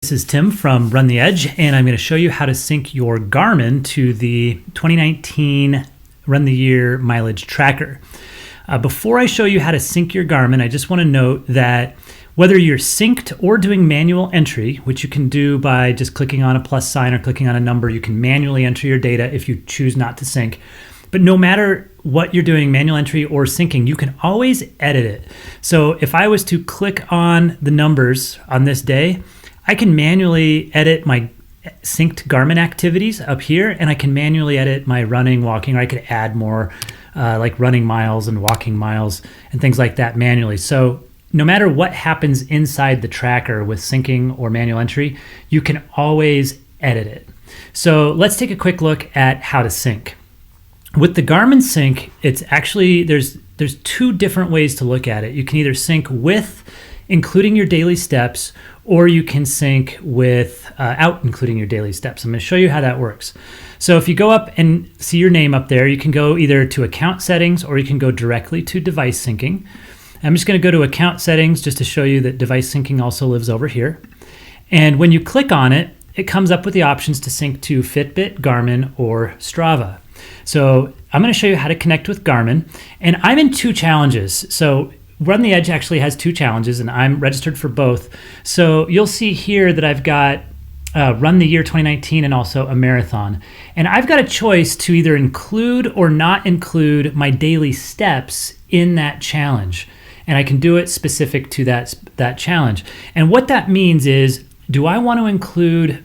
This is Tim from Run the Edge, and I'm going to show you how to sync your Garmin to the 2019 Run the Year mileage tracker. Before I show you how to sync your Garmin, I just want to note that whether you're synced or doing manual entry, which you can do by just clicking on a plus sign or clicking on a number, you can manually enter your data if you choose not to sync. But no matter what you're doing, manual entry or syncing, you can always edit it. So if I was to click on the numbers on this day, I can manually edit my synced Garmin activities up here, and I can manually edit my running, walking, or I could add more like running miles and walking miles and things like that manually. So no matter what happens inside the tracker with syncing or manual entry, you can always edit it. So let's take a quick look at how to sync. With the Garmin sync, it's actually, there's two different ways to look at it. You can either sync with including your daily steps, or you can sync without including your daily steps. I'm going to show you how that works. So if you go up and see your name up there, you can go either to account settings or you can go directly to device syncing. I'm just going to go to account settings just to show you that device syncing also lives over here. And when you click on it, it comes up with the options to sync to Fitbit, Garmin, or Strava. So I'm going to show you how to connect with Garmin, and I'm in two challenges. So Run the Edge actually has two challenges, and I'm registered for both. So you'll see here that I've got Run the Year 2019 and also a marathon. And I've got a choice to either include or not include my daily steps in that challenge. And I can do it specific to that challenge. And what that means is, do I want to include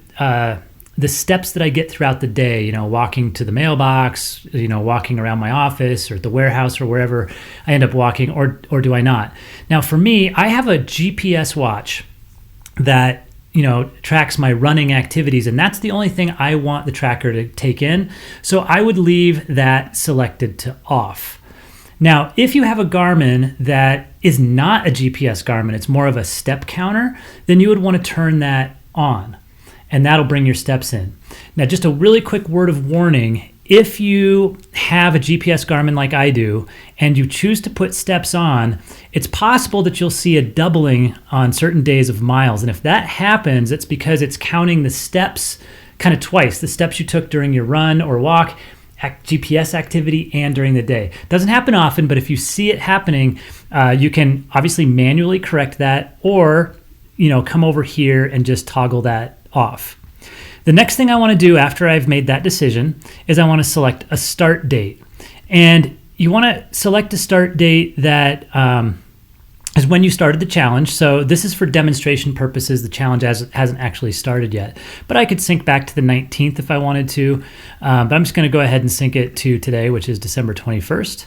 the steps that I get throughout the day, walking to the mailbox, walking around my office or at the warehouse or wherever I end up walking, or do I not? Now for me, I have a GPS watch that, tracks my running activities, and that's the only thing I want the tracker to take in. So I would leave that selected to off. Now, if you have a Garmin that is not a GPS Garmin, it's more of a step counter, then you would want to turn that on, and that'll bring your steps in. Now, just a really quick word of warning, if you have a GPS Garmin like I do, and you choose to put steps on, it's possible that you'll see a doubling on certain days of miles. And if that happens, it's because it's counting the steps kind of twice, the steps you took during your run or walk, GPS activity, and during the day. Doesn't happen often, but if you see it happening, you can obviously manually correct that, or come over here and just toggle that off. The next thing I want to do after I've made that decision is I want to select a start date. And you want to select a start date that is when you started the challenge. So this is for demonstration purposes. The challenge hasn't actually started yet. But I could sync back to the 19th if I wanted to. But I'm just going to go ahead and sync it to today, which is December 21st.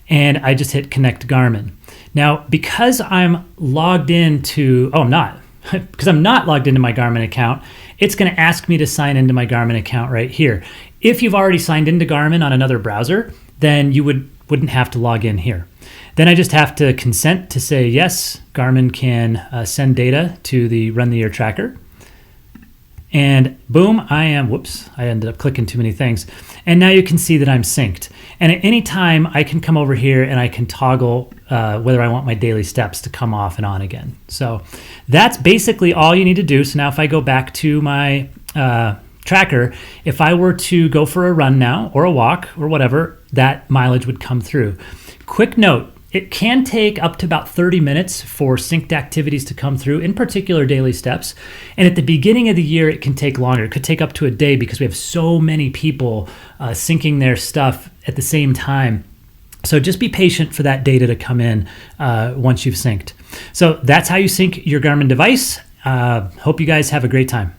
And I just hit Connect Garmin. Now, because I'm logged into, because I'm not logged into my Garmin account, it's going to ask me to sign into my Garmin account right here. If you've already signed into Garmin on another browser, then you wouldn't have to log in here. Then I just have to consent to say, yes, Garmin can send data to the Run the Year tracker. And boom, I ended up clicking too many things. And now you can see that I'm synced. And at any time, I can come over here and I can toggle whether I want my daily steps to come off and on again. So that's basically all you need to do. So now if I go back to my tracker, if I were to go for a run now or a walk or whatever, that mileage would come through. Quick note, it can take up to about 30 minutes for synced activities to come through, in particular daily steps. And at the beginning of the year, it can take longer. It could take up to a day because we have so many people syncing their stuff at the same time. So just be patient for that data to come in once you've synced. So that's how you sync your Garmin device. Hope you guys have a great time.